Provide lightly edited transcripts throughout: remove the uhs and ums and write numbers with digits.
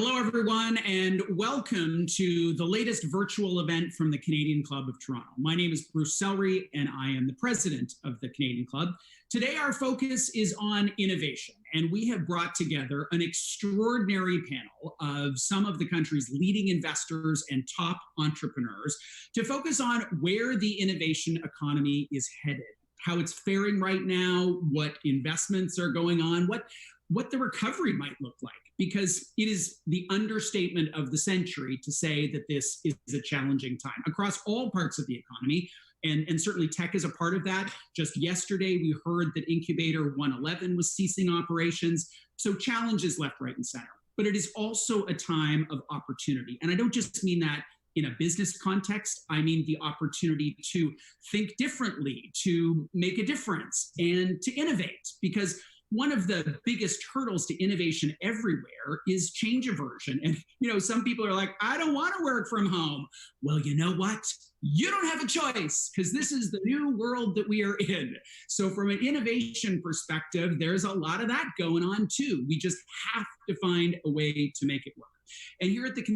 Hello, everyone, and welcome to the latest virtual event from the Canadian Club of Toronto. My name is Bruce Sellery, and I am the president of the Canadian Club. Today, our focus is on innovation, and we have brought together an extraordinary panel of some of the country's leading investors and top entrepreneurs to focus on where the innovation economy is headed, how it's faring right now, what investments are going on, what the recovery might look like, because it is the understatement of the century to say that this is a challenging time across all parts of the economy, and certainly tech is a part of that. Just yesterday, we heard that Incubator 111 was ceasing operations, so challenges left, right, and center. But it is also a time of opportunity, and I don't just mean that in a business context. I mean the opportunity to think differently, to make a difference, and to innovate, because one of the biggest hurdles to innovation everywhere is change aversion. And, some people are like, I don't want to work from home. Well, you know what? You don't have a choice, because this is the new world that we are in. So from an innovation perspective, there's a lot of that going on too. We just have to find a way to make it work. And here at the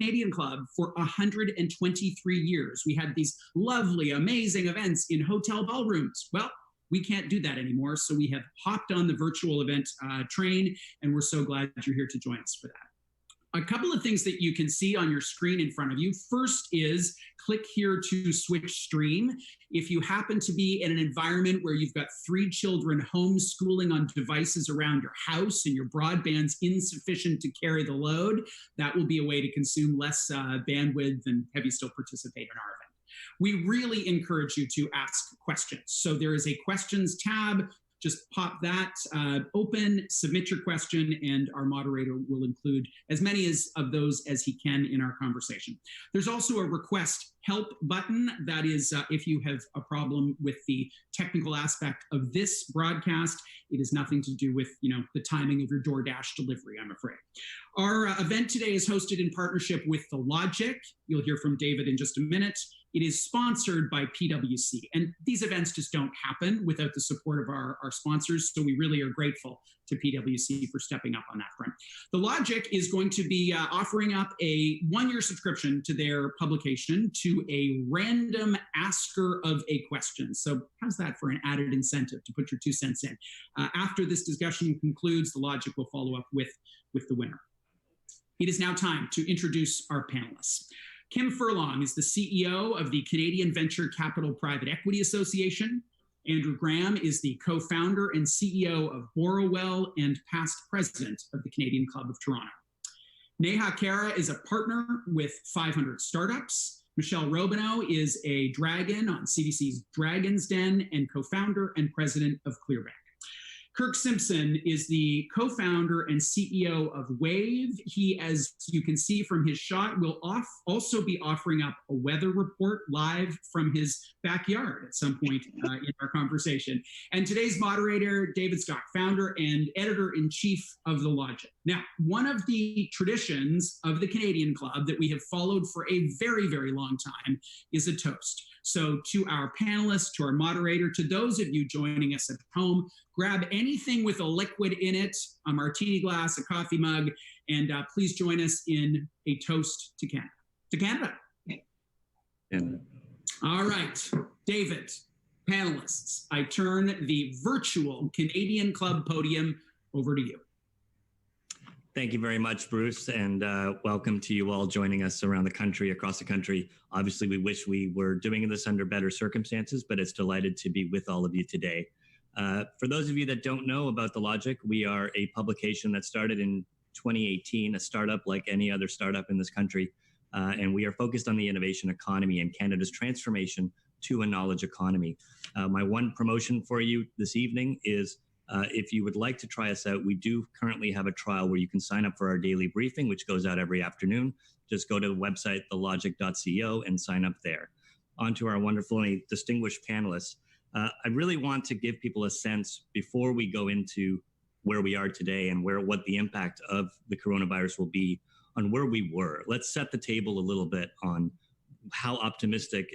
Canadian Club, for 123 years, we had these lovely, amazing events in hotel ballrooms. Well, we can't do that anymore, so we have hopped on the virtual event train, and we're so glad you're here to join us for that. A couple of things that you can see on your screen in front of you. First is click here to switch stream. If you happen to be in an environment where you've got 3 children homeschooling on devices around your house and your broadband's insufficient to carry the load, that will be a way to consume less bandwidth and have you still participate in our event. We really encourage you to ask questions. So there is a questions tab. Just pop that open, submit your question, and our moderator will include as many of those as he can in our conversation. There's also a request help button. That is if you have a problem with the technical aspect of this broadcast. It has nothing to do with the timing of your DoorDash delivery, I'm afraid. Our event today is hosted in partnership with The Logic. You'll hear from David in just a minute. It is sponsored by PwC, and these events just don't happen without the support of our sponsors, so we really are grateful to PwC for stepping up on that front. The Logic is going to be offering up a 1-year subscription to their publication to a random asker of a question. So how's that for an added incentive to put your 2 cents in? After this discussion concludes, The Logic will follow up with the winner. It is now time to introduce our panelists. Kim Furlong is the CEO of the Canadian Venture Capital Private Equity Association. Andrew Graham is the co-founder and CEO of Borrowell and past president of the Canadian Club of Toronto. Neha Khera is a partner with 500 Startups. Michele Romanow is a dragon on CVC's Dragon's Den and co-founder and president of Clearbanc. Kirk Simpson is the co-founder and CEO of Wave. He, as you can see from his shot, will also be offering up a weather report live from his backyard at some point in our conversation. And today's moderator, David Skok, founder and editor-in-chief of The Logic. Now, one of the traditions of the Canadian Club that we have followed for a very, very long time is a toast. So to our panelists, to our moderator, to those of you joining us at home, grab anything with a liquid in it, a martini glass, a coffee mug, and please join us in a toast to Canada. To Canada. Canada. All right, David, panelists, I turn the virtual Canadian Club podium over to you. Thank you very much, Bruce, and welcome to you all joining us around the country, across the country. Obviously, we wish we were doing this under better circumstances, but it's delighted to be with all of you today. For those of you that don't know about The Logic, we are a publication that started in 2018, a startup like any other startup in this country, and we are focused on the innovation economy and Canada's transformation to a knowledge economy. My one promotion for you this evening is if you would like to try us out, we do currently have a trial where you can sign up for our daily briefing, which goes out every afternoon. Just go to the website, thelogic.co, and sign up there. On to our wonderfully distinguished panelists. I really want to give people a sense before we go into where we are today and what the impact of the coronavirus will be on where we were. Let's set the table a little bit on how optimistic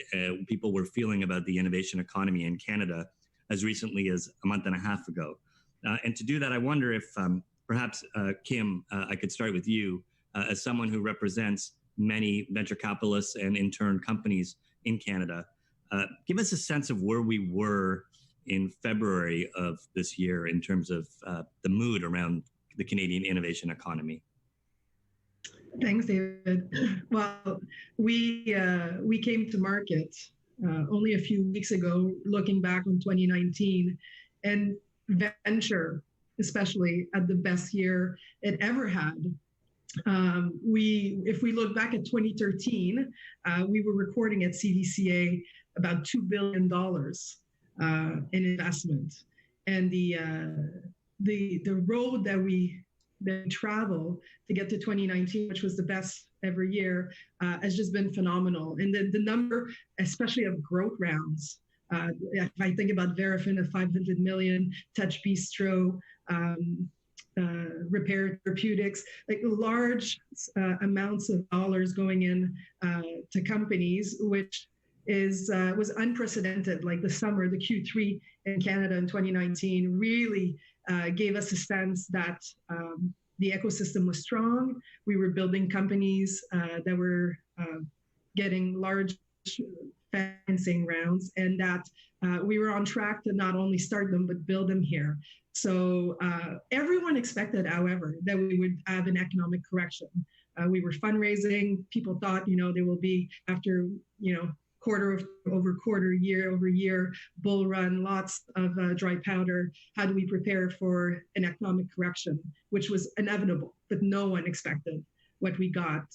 people were feeling about the innovation economy in Canada as recently as a month and a half ago. And to do that, I wonder if perhaps, Kim, I could start with you. as someone who represents many venture capitalists and in turn companies in Canada, give us a sense of where we were in February of this year in terms of the mood around the Canadian innovation economy. Thanks, David. Well, we came to market only a few weeks ago, looking back on 2019, and venture, especially, had the best year it ever had. If we look back at 2013, we were recording at CVCA about $2 billion in investment, and the road that we travel to get to 2019, which was the best every year, has just been phenomenal. And the number, especially of growth rounds, if I think about Verifin of 500 million, Touch Bistro, Repair Therapeutics, like large amounts of dollars going in to companies, which was unprecedented. Like the summer, the Q3 in Canada in 2019 really gave us a sense that the ecosystem was strong. We were building companies that were getting large financing rounds, and that we were on track to not only start them, but build them here. So everyone expected, however, that we would have an economic correction. We were fundraising. People thought, there will be, after, quarter over quarter, year over year, bull run, lots of dry powder. How do we prepare for an economic correction, which was inevitable, but no one expected what we got,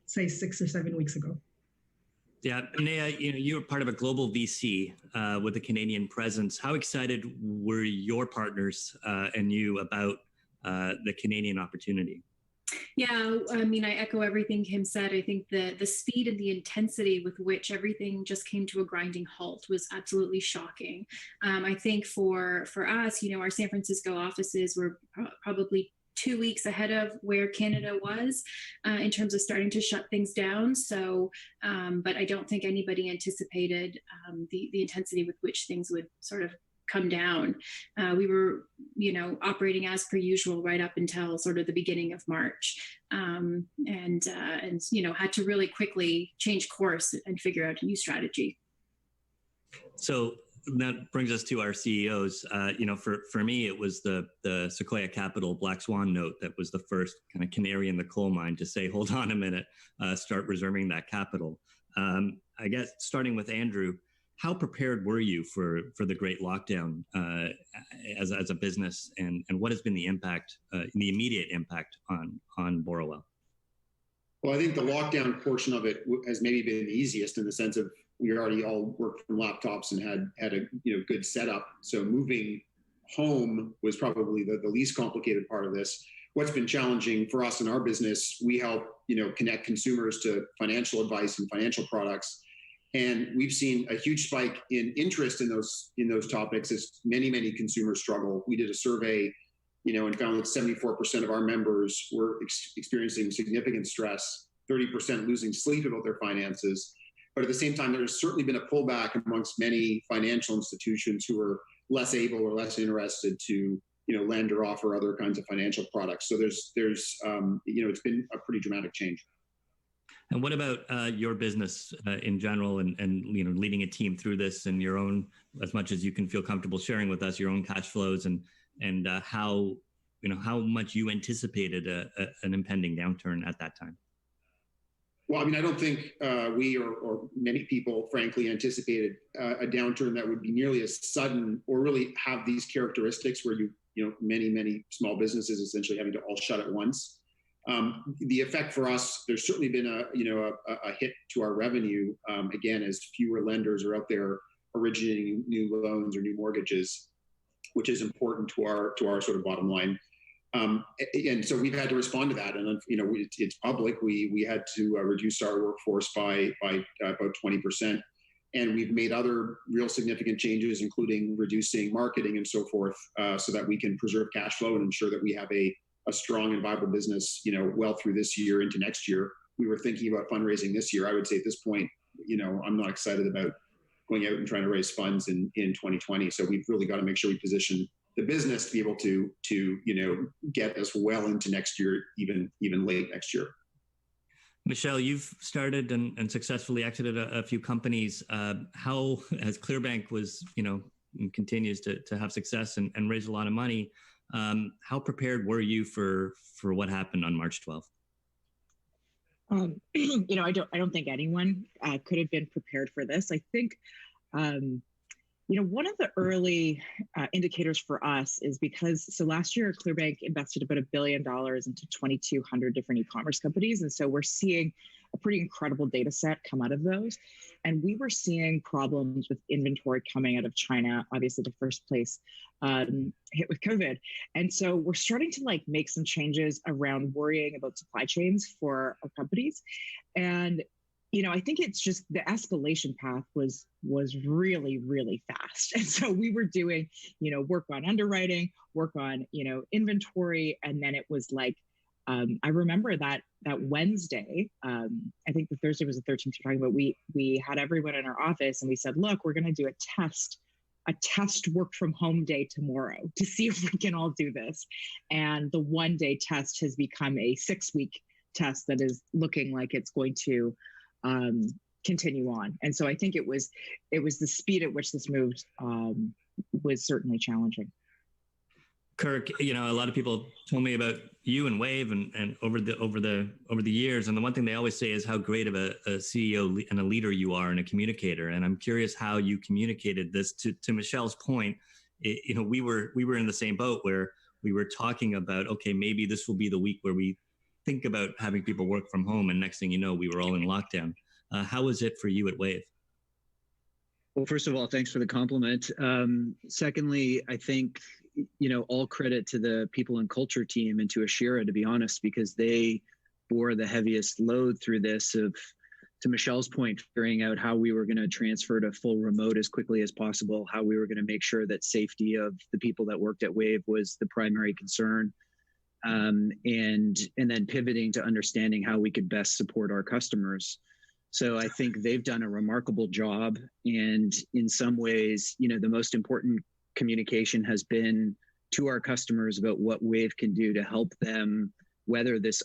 say, 6 or 7 weeks ago. Yeah, Neha, you were part of a global VC with a Canadian presence. How excited were your partners and you about the Canadian opportunity? Yeah, I mean, I echo everything Kim said. I think the speed and the intensity with which everything just came to a grinding halt was absolutely shocking. I think for us, our San Francisco offices were probably 2 weeks ahead of where Canada was in terms of starting to shut things down. So, but I don't think anybody anticipated the intensity with which things would sort of come down. We were, operating as per usual right up until sort of the beginning of March, and had to really quickly change course and figure out a new strategy. So that brings us to our CEOs. For me, it was the Sequoia Capital Black Swan note that was the first kind of canary in the coal mine to say, hold on a minute, start reserving that capital. I guess starting with Andrew, how prepared were you for the great lockdown as a business, and what has been the impact, the immediate impact on Borrowell? Well, I think the lockdown portion of it has maybe been the easiest, in the sense of we already all worked from laptops and had a good setup. So moving home was probably the least complicated part of this. What's been challenging for us in our business, we help connect consumers to financial advice and financial products. And we've seen a huge spike in interest in those topics as many consumers struggle. We did a survey, and found that 74% of our members were experiencing significant stress, 30% losing sleep about their finances. But at the same time, there's certainly been a pullback amongst many financial institutions who are less able or less interested to lend or offer other kinds of financial products. So there's it's been a pretty dramatic change. And what about your business in general, and leading a team through this, and your own, as much as you can feel comfortable sharing with us, your own cash flows and how much you anticipated an impending downturn at that time? Well, I mean, I don't think we or many people, frankly, anticipated a downturn that would be nearly as sudden, or really have these characteristics where many small businesses essentially having to all shut at once. The effect for us, there's certainly been a hit to our revenue, again, as fewer lenders are out there originating new loans or new mortgages, which is important to our sort of bottom line. And so we've had to respond to that, and it's public. We had to reduce our workforce by about 20%, and we've made other real significant changes, including reducing marketing and so forth, so that we can preserve cash flow and ensure that we have a strong and viable business, well through this year into next year. We were thinking about fundraising this year. I would say at this point, I'm not excited about going out and trying to raise funds in 2020. So we've really got to make sure we position the business to be able to get us well into next year, even late next year. Michele, you've started and successfully exited a few companies. How, as Clearbanc was, and continues to have success and raise a lot of money, how prepared were you for what happened on March 12th? I don't think anyone could have been prepared for this. I think, one of the early indicators for us is so last year, Clearbanc invested about $1 billion into 2,200 different e-commerce companies. And so we're seeing a pretty incredible data set come out of those. And we were seeing problems with inventory coming out of China, obviously the first place hit with COVID. And so we're starting to make some changes around worrying about supply chains for our companies. And I think it's just the escalation path was really, really fast. And so we were doing, work on underwriting, work on, inventory. And then it was I remember that Wednesday, I think the Thursday was the 13th we're talking about, we had everyone in our office and we said, look, we're going to do a test work from home day tomorrow to see if we can all do this. And the 1-day test has become a 6-week test that is looking like it's going to continue on. And so I think it was the speed at which this moved was certainly challenging. Kirk, a lot of people told me about you and Wave and over the years, and the one thing they always say is how great of a CEO and a leader you are and a communicator. And I'm curious how you communicated this to Michele's point. We were in the same boat where we were talking about, okay, maybe this will be the week where we think about having people work from home, and next thing you know, we were all in lockdown. How was it for you at Wave? Well, first of all, thanks for the compliment. Secondly, I think, all credit to the people and culture team and to Ashira, to be honest, because they bore the heaviest load through this to Michele's point, figuring out how we were going to transfer to full remote as quickly as possible, how we were going to make sure that safety of the people that worked at Wave was the primary concern. And then pivoting to understanding how we could best support our customers. So I think they've done a remarkable job. And in some ways, the most important communication has been to our customers about what Wave can do to help them weather this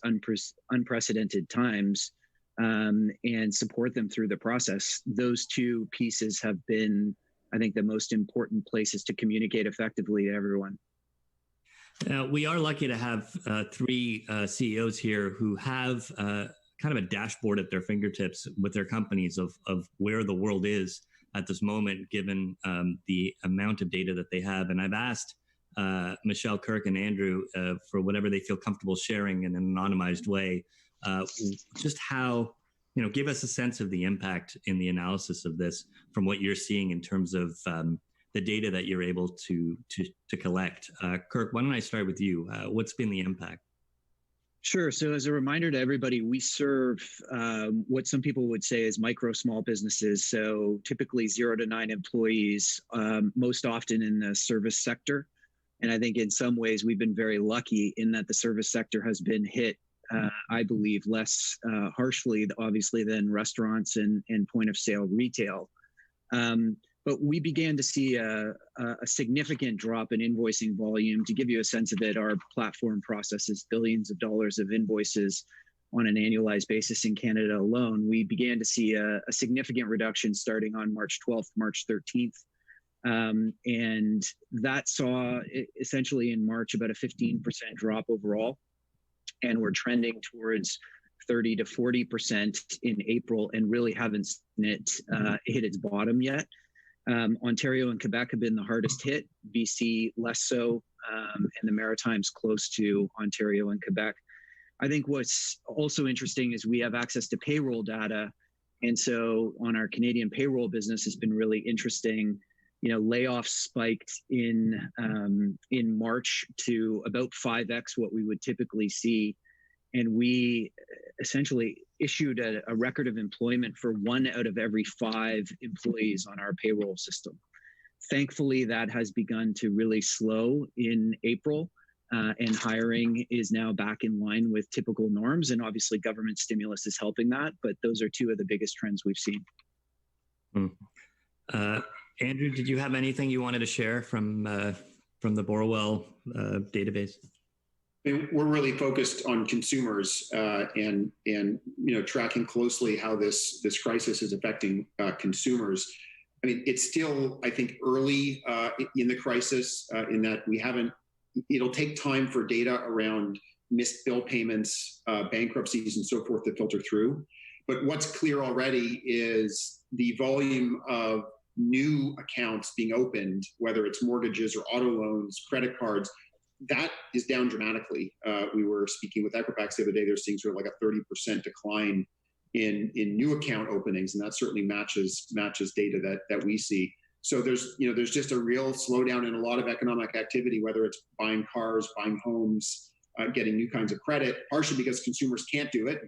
unprecedented times and support them through the process. Those two pieces have been, I think, the most important places to communicate effectively to everyone. We are lucky to have 3 CEOs here who have kind of a dashboard at their fingertips with their companies of where the world is at this moment, given the amount of data that they have. And I've asked Michele, Kirk, and Andrew for whatever they feel comfortable sharing in an anonymized way, just how, give us a sense of the impact in the analysis of this from what you're seeing in terms of the data that you're able to collect. Kirk, why don't I start with you? What's been the impact? Sure. So as a reminder to everybody, we serve what some people would say is micro small businesses. So typically 0 to 9 employees, most often in the service sector. And I think in some ways we've been very lucky in that the service sector has been hit, I believe, less harshly, obviously, than restaurants and point of sale retail. But we began to see a significant drop in invoicing volume. To give you a sense of it, our platform processes billions of dollars of invoices on an annualized basis in Canada alone. We began to see a significant reduction starting on March 12th, March 13th. And that saw essentially in March about a 15% drop overall. And we're trending towards 30 to 40% in April and really haven't seen it hit its bottom yet. Ontario and Quebec have been the hardest hit, BC less so, and the Maritimes close to Ontario and Quebec. I think what's also interesting is we have access to payroll data. And so on our Canadian payroll business has been really interesting. Layoffs spiked in March to about 5x what we would typically see. And we essentially issued a record of employment for 1 out of every 5 employees on our payroll system. Thankfully, that has begun to really slow in April, and hiring is now back in line with typical norms. And obviously, government stimulus is helping that. But those are 2 of the biggest trends we've seen. Andrew, did you have anything you wanted to share from from the Borrowell database? We're really focused on consumers and tracking closely how this crisis is affecting consumers. I mean, it's still, I think, early in the crisis in that we haven't. It'll take time for data around missed bill payments, bankruptcies, and so forth to filter through. But what's clear already is the volume of new accounts being opened, whether it's mortgages or auto loans, credit cards, that is down dramatically. We were speaking with Equifax the other day. They're seeing sort of like a 30% decline in new account openings, and that certainly matches data that we see. So there's just a real slowdown in a lot of economic activity, whether it's buying cars, buying homes, getting new kinds of credit, partially because consumers can't do it.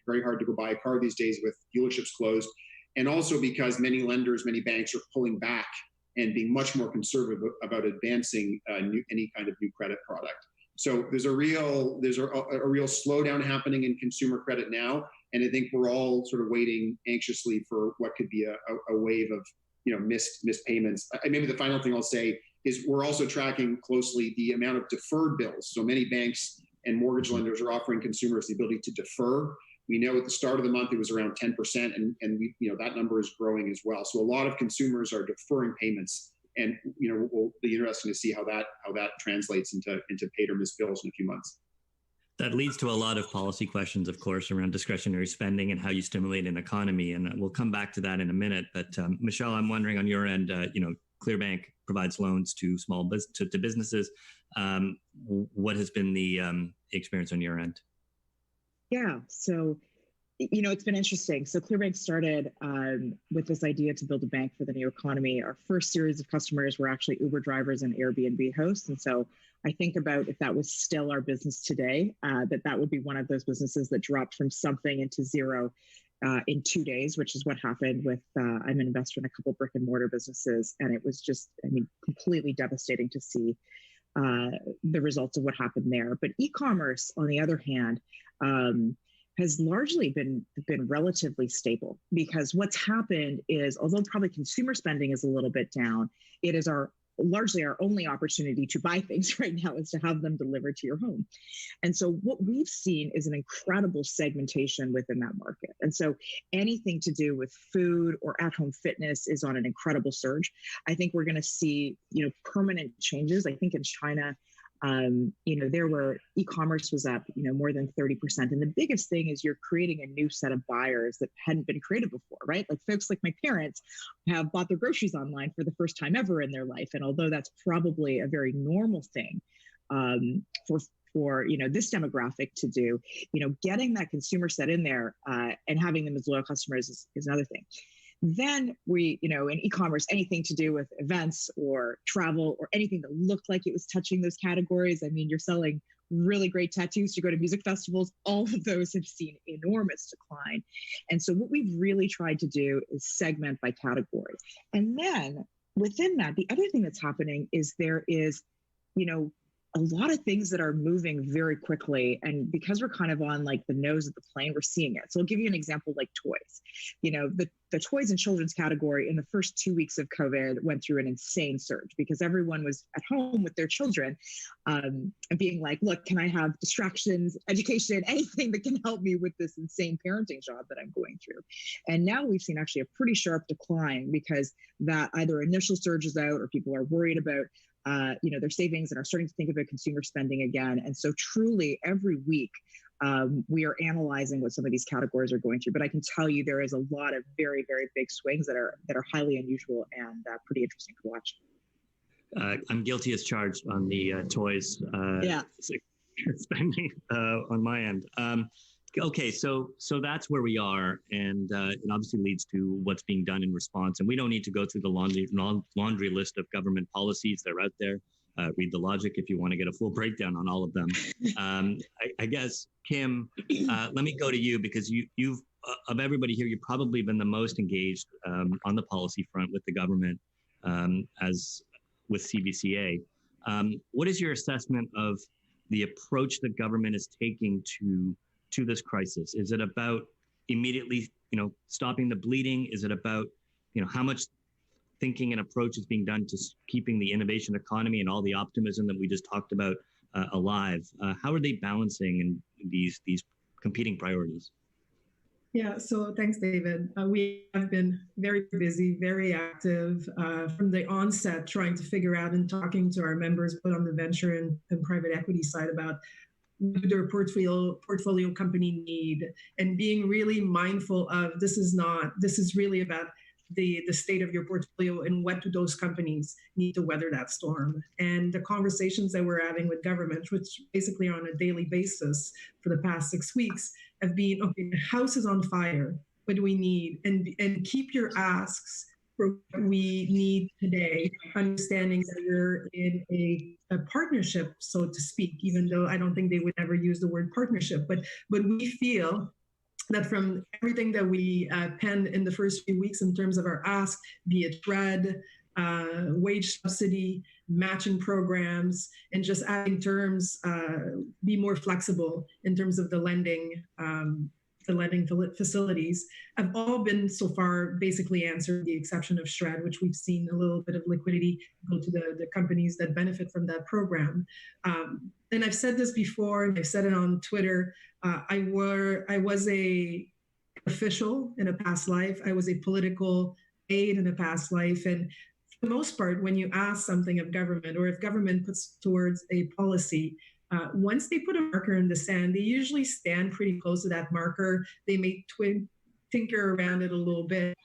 Very hard to go buy a car these days with dealerships closed. And also because many lenders, many banks are pulling back and being much more conservative about advancing any kind of new credit product. So there's a real slowdown happening in consumer credit now, and I think we're all sort of waiting anxiously for what could be a wave of missed payments. Maybe the final thing I'll say is we're also tracking closely the amount of deferred bills. So many banks and mortgage lenders are offering consumers the ability to defer. We know at the start of the month it was around 10%, and that number is growing as well. So a lot of consumers are deferring payments, and we'll be interesting to see how that translates into paid or missed bills in a few months. That leads to a lot of policy questions, of course, around discretionary spending and how you stimulate an economy, and we'll come back to that in a minute. But Michele, I'm wondering on your end, Clearbanc provides loans to to businesses. What has been the experience on your end? Yeah, so, it's been interesting. So Clearbanc started with this idea to build a bank for the new economy. Our first series of customers were actually Uber drivers and Airbnb hosts. And so I think about if that was still our business today, that would be one of those businesses that dropped from something into zero in 2 days, which is what happened with, I'm an investor in a couple brick and mortar businesses. And it was just, completely devastating to see the results of what happened there. But e-commerce, on the other hand, has largely been relatively stable, because what's happened is, although probably consumer spending is a little bit down, it is largely our only opportunity to buy things right now is to have them delivered to your home. And so what we've seen is an incredible segmentation within that market. And so anything to do with food or at-home fitness is on an incredible surge. I think we're going to see, permanent changes. I think in China, there were e-commerce was up, more than 30%. And the biggest thing is you're creating a new set of buyers that hadn't been created before, right? Like folks like my parents have bought their groceries online for the first time ever in their life. And although that's probably a very normal thing for this demographic to do, getting that consumer set in there and having them as loyal customers is another thing. Then we, in e-commerce, anything to do with events or travel or anything that looked like it was touching those categories. You're selling really great tattoos to go to music festivals. All of those have seen enormous decline. And so what we've really tried to do is segment by category. And then within that, the other thing that's happening is there is, a lot of things that are moving very quickly. And because we're kind of on like the nose of the plane, we're seeing it. So I'll give you an example like toys. The toys and children's category in the first 2 weeks of COVID went through an insane surge because everyone was at home with their children and being like, look, can I have distractions, education, anything that can help me with this insane parenting job that I'm going through? And now we've seen actually a pretty sharp decline because that either initial surge is out or people are worried about their savings and are starting to think about consumer spending again. And so truly every week we are analyzing what some of these categories are going through. But I can tell you there is a lot of very, very big swings that are highly unusual and pretty interesting to watch. I'm guilty as charged on the toys spending on my end. Okay, so that's where we are, and it obviously leads to what's being done in response. And we don't need to go through the laundry list of government policies that are out there. Read the logic if you want to get a full breakdown on all of them. I guess, Kim, let me go to you because you've of everybody here, you've probably been the most engaged on the policy front with the government as with CVCA. What is your assessment of the approach the government is taking to this crisis? Is it about immediately, stopping the bleeding? Is it about, how much thinking and approach is being done to keeping the innovation economy and all the optimism that we just talked about alive? How are they balancing in these competing priorities? Yeah, so thanks, David. We have been very busy, very active from the onset, trying to figure out and talking to our members, both on the venture and private equity side, about what do their portfolio company need, and being really mindful of this is really about the state of your portfolio and what do those companies need to weather that storm. And the conversations that we're having with government, which basically are on a daily basis for the past 6 weeks, have been, okay, the house is on fire. What do we need? And keep your asks for what we need today, understanding that you're in a partnership, so to speak, even though I don't think they would ever use the word partnership. But we feel that from everything that we penned in the first few weeks in terms of our ask, be it RED, wage subsidy, matching programs, and just adding terms, be more flexible in terms of the lending facilities, have all been so far basically answered, with the exception of SHRED, which we've seen a little bit of liquidity go to the companies that benefit from that program. And I've said this before, and I've said it on Twitter. I was a official in a past life. I was a political aide in a past life. And for the most part, when you ask something of government, or if government puts towards a policy, once they put a marker in the sand, they usually stand pretty close to that marker. They may tinker around it a little bit,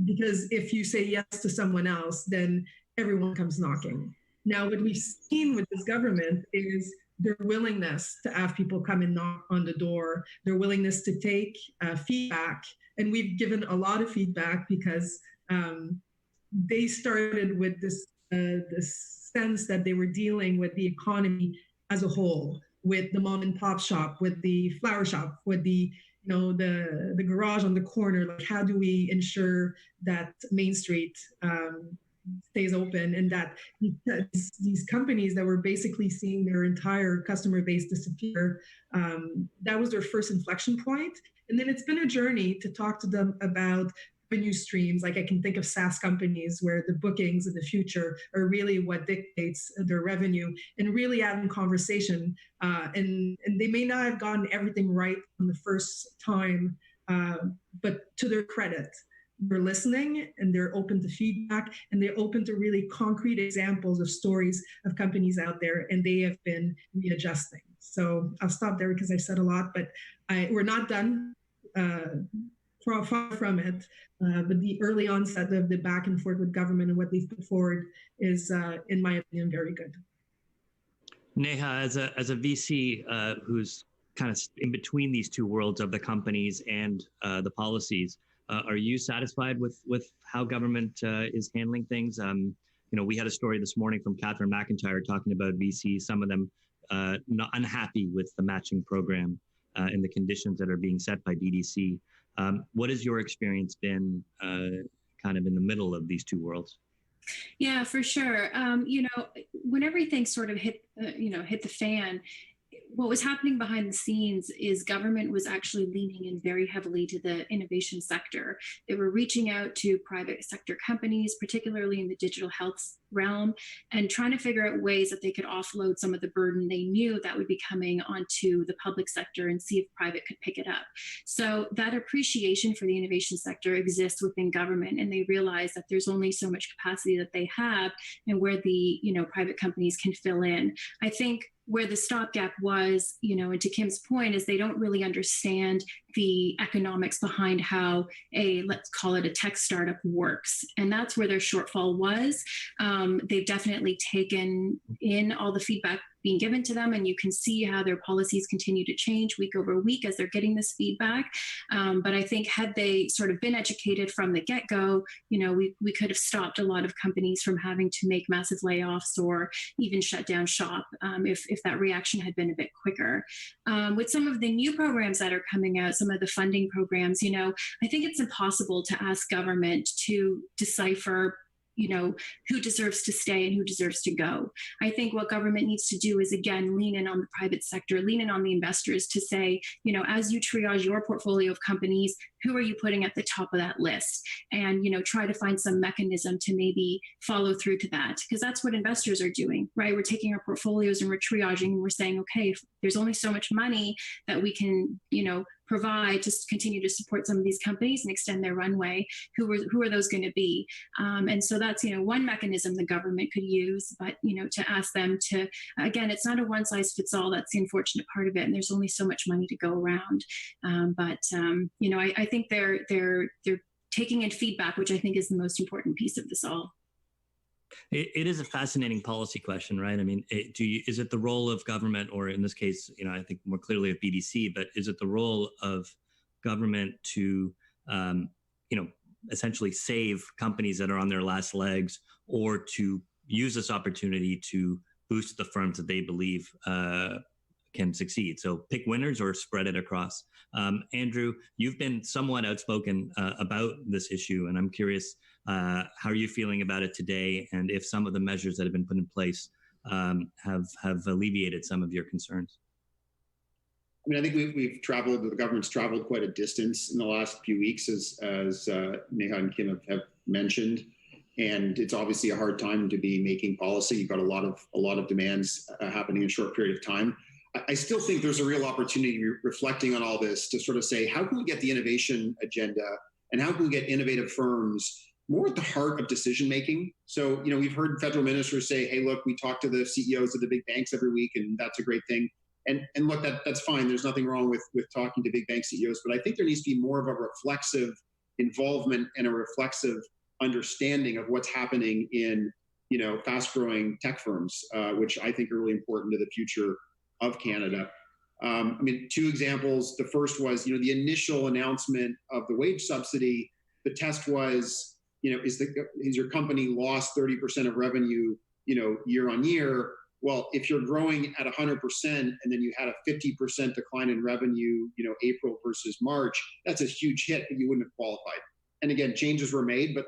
because if you say yes to someone else, then everyone comes knocking. Now, what we've seen with this government is their willingness to have people come and knock on the door, their willingness to take feedback. And we've given a lot of feedback because they started with this sense that they were dealing with the economy as a whole, with the mom and pop shop, with the flower shop, with the garage on the corner. Like, how do we ensure that Main Street stays open, and that these companies that were basically seeing their entire customer base disappear, that was their first inflection point. And then it's been a journey to talk to them about revenue streams. Like, I can think of SaaS companies where the bookings in the future are really what dictates their revenue, and really having conversation. And they may not have gotten everything right on the first time, but to their credit, they're listening and they're open to feedback, and they're open to really concrete examples of stories of companies out there, and they have been readjusting. So I'll stop there because I said a lot, but we're not done. Far from it, but the early onset of the back and forth with government and what they've put forward is, in my opinion, very good. Neha, as a VC who's kind of in between these two worlds of the companies and the policies, are you satisfied with how government is handling things? We had a story this morning from Catherine McIntyre talking about VC, some of them not unhappy with the matching program and the conditions that are being set by DDC. What has your experience been kind of in the middle of these two worlds? Yeah, for sure. When everything sort of hit the fan, what was happening behind the scenes is government was actually leaning in very heavily to the innovation sector. They were reaching out to private sector companies, particularly in the digital health realm, and trying to figure out ways that they could offload some of the burden they knew that would be coming onto the public sector, and see if private could pick it up. So that appreciation for the innovation sector exists within government, and they realize that there's only so much capacity that they have, and where the private companies can fill in. I think where the stopgap was, and to Kim's point, is they don't really understand the economics behind how let's call it a tech startup works. And that's where their shortfall was. They've definitely taken in all the feedback being given to them, and you can see how their policies continue to change week over week as they're getting this feedback. But I think had they sort of been educated from the get-go, we could have stopped a lot of companies from having to make massive layoffs or even shut down shop if that reaction had been a bit quicker. With some of the new programs that are coming out, some of the funding programs, I think it's impossible to ask government to decipher who deserves to stay and who deserves to go. I think what government needs to do is, again, lean in on the private sector, lean in on the investors to say, as you triage your portfolio of companies, who are you putting at the top of that list? And, try to find some mechanism to maybe follow through to that, because that's what investors are doing, right? We're taking our portfolios and we're triaging and we're saying, okay, if there's only so much money that we can, provide to continue to support some of these companies and extend their runway, who are those going to be? And so that's, one mechanism the government could use, but, to ask them to, again, it's not a one size fits all. That's the unfortunate part of it. And there's only so much money to go around. I think they're taking in feedback, which I think is the most important piece of this all. It is a fascinating policy question, right? I mean, is it the role of government, or in this case, I think more clearly of BDC, but is it the role of government to, essentially save companies that are on their last legs, or to use this opportunity to boost the firms that they believe can succeed? So pick winners or spread it across. Andrew, you've been somewhat outspoken about this issue, and I'm curious, how are you feeling about it today, and if some of the measures that have been put in place have alleviated some of your concerns? I mean, I think the government's traveled quite a distance in the last few weeks, as Neha and Kim have mentioned, and it's obviously a hard time to be making policy. You've got a lot of demands happening in a short period of time. I still think there's a real opportunity, reflecting on all this, to sort of say, how can we get the innovation agenda, and how can we get innovative firms more at the heart of decision making? So, we've heard federal ministers say, hey, look, we talk to the CEOs of the big banks every week, and that's a great thing. And look, that's fine. There's nothing wrong with talking to big bank CEOs, but I think there needs to be more of a reflexive involvement and a reflexive understanding of what's happening in, fast growing tech firms, which I think are really important to the future of Canada. I mean, two examples. The first was, the initial announcement of the wage subsidy. The test was, is your company lost 30% of revenue, year on year? Well, if you're growing at 100% and then you had a 50% decline in revenue, April versus March, that's a huge hit, and you wouldn't have qualified. And again, changes were made, but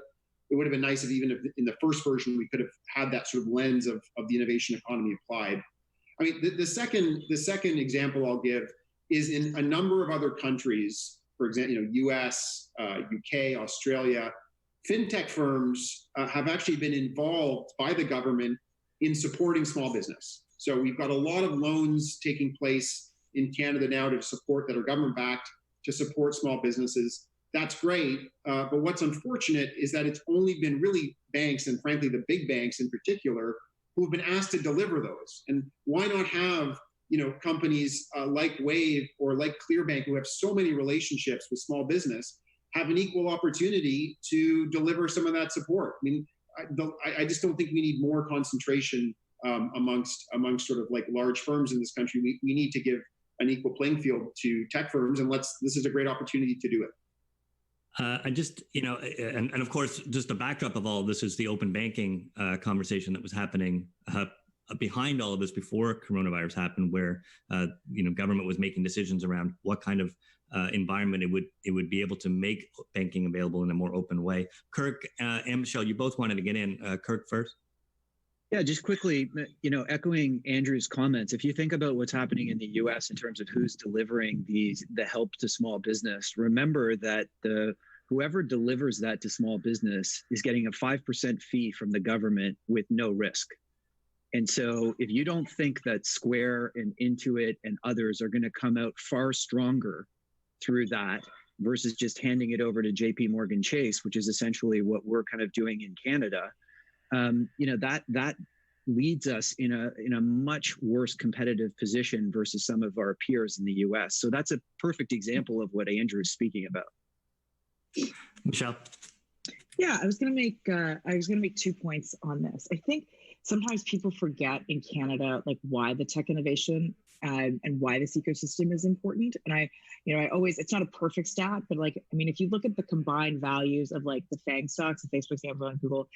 it would have been nice if even if in the first version we could have had that sort of lens of the innovation economy applied. I mean, the second example I'll give is in a number of other countries, for example, US, UK, Australia, fintech firms have actually been involved by the government in supporting small business. So we've got a lot of loans taking place in Canada now that are government backed, to support small businesses. That's great. But what's unfortunate is that it's only been really banks, and frankly, the big banks in particular, who have been asked to deliver those. And why not have, companies like Wave or like Clearbanc, who have so many relationships with small business, have an equal opportunity to deliver some of that support? I mean, I just don't think we need more concentration amongst sort of like large firms in this country. We need to give an equal playing field to tech firms, and this is a great opportunity to do it. And of course, just the backdrop of all of this is the open banking conversation that was happening behind all of this before coronavirus happened, where government was making decisions around what kind of environment it would be able to make banking available in a more open way. Kirk and Michele, you both wanted to get in. Kirk first. Yeah, just quickly, echoing Andrew's comments, if you think about what's happening in the US in terms of who's delivering the help to small business, remember that whoever delivers that to small business is getting a 5% fee from the government with no risk. And so if you don't think that Square and Intuit and others are going to come out far stronger through that versus just handing it over to JP Morgan Chase, which is essentially what we're kind of doing in Canada, that leads us in a much worse competitive position versus some of our peers in the US. So that's a perfect example of what Andrew is speaking about. Michele. Yeah, I was going to make 2 points on this. I think sometimes people forget in Canada, like, why the tech innovation and why this ecosystem is important. And I always, it's not a perfect stat, but if you look at the combined values of like the FANG stocks, the Facebook, Amazon, Google,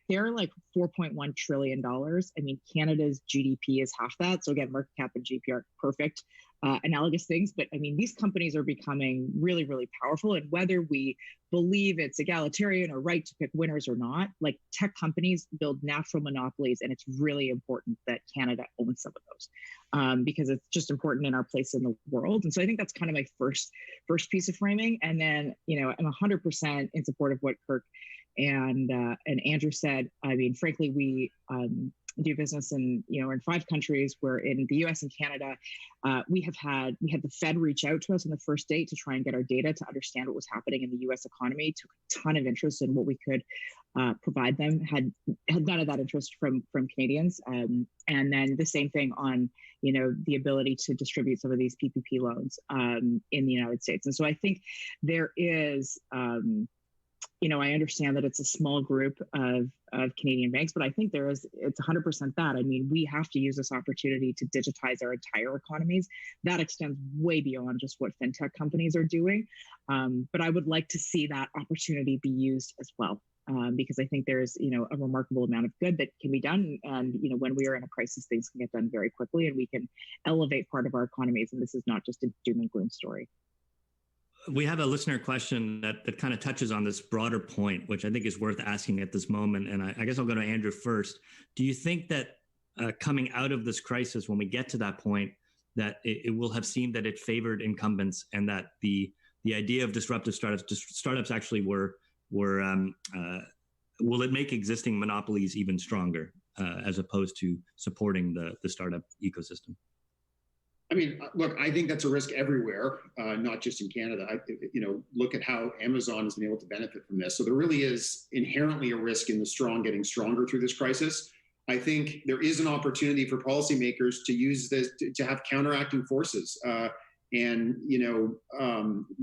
they're like $4.1 trillion. I mean, Canada's GDP is half that. So again, market cap and GDP are perfect. analogous things. But I mean, these companies are becoming really, really powerful. And whether we believe it's egalitarian or right to pick winners or not, like tech companies build natural monopolies. And it's really important that Canada owns some of those because it's just important in our place in the world. And so I think that's kind of my first piece of framing. And then, I'm 100% in support of what Kirk and Andrew said. I mean, frankly, we do business in 5 countries. We're in the US and Canada. We had the Fed reach out to us on the first day to try and get our data to understand what was happening in the US economy. Took a ton of interest in what we could provide them. Had none of that interest from Canadians. And then the same thing on the ability to distribute some of these PPP loans in the United States. And so I think there is. I understand that it's a small group of Canadian banks, but I think it's 100% that. I mean, we have to use this opportunity to digitize our entire economies. That extends way beyond just what fintech companies are doing. But I would like to see that opportunity be used as well, because I think there's, a remarkable amount of good that can be done. And, when we are in a crisis, things can get done very quickly and we can elevate part of our economies. And this is not just a doom and gloom story. We have a listener question that kind of touches on this broader point, which I think is worth asking at this moment. And I guess I'll go to Andrew first. Do you think that coming out of this crisis, when we get to that point, that it will have seemed that it favored incumbents and that the idea of disruptive startups actually were will it make existing monopolies even stronger as opposed to supporting the startup ecosystem? I mean, look, I think that's a risk everywhere, not just in Canada. Look at how Amazon has been able to benefit from this. So there really is inherently a risk in the strong getting stronger through this crisis. I think there is an opportunity for policymakers to use this to have counteracting forces.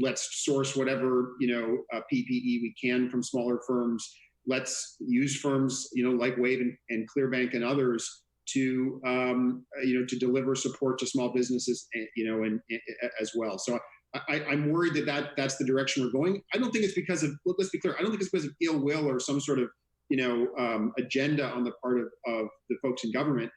Let's source whatever, PPE we can from smaller firms. Let's use firms, like Wave and Clearbanc and others to deliver support to small businesses, and as well. So I'm worried that's the direction we're going. I don't think it's because of, let's be clear, I don't think it's because of ill will or some sort of, agenda on the part of the folks in government.